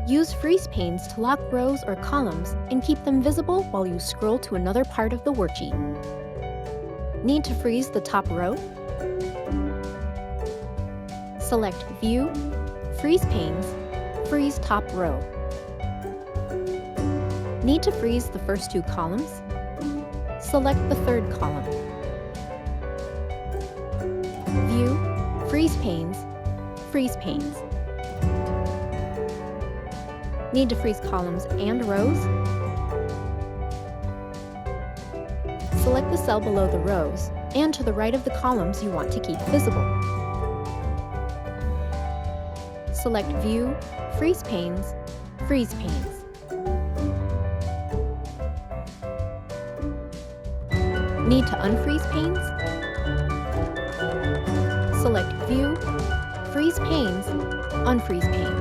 Use freeze panes to lock rows or columns and keep them visible while you scroll to another part of the worksheet. Need to freeze the top row? Select View, Freeze Panes, Freeze Top Row. Need to freeze the first two columns? Select the third column. View, Freeze Panes, Freeze Panes. Need to freeze columns and rows? Select the cell below the rows and to the right of the columns you want to keep visible. Select View, Freeze Panes, Freeze Panes. Need to unfreeze panes? Select View, Freeze Panes, Unfreeze Panes.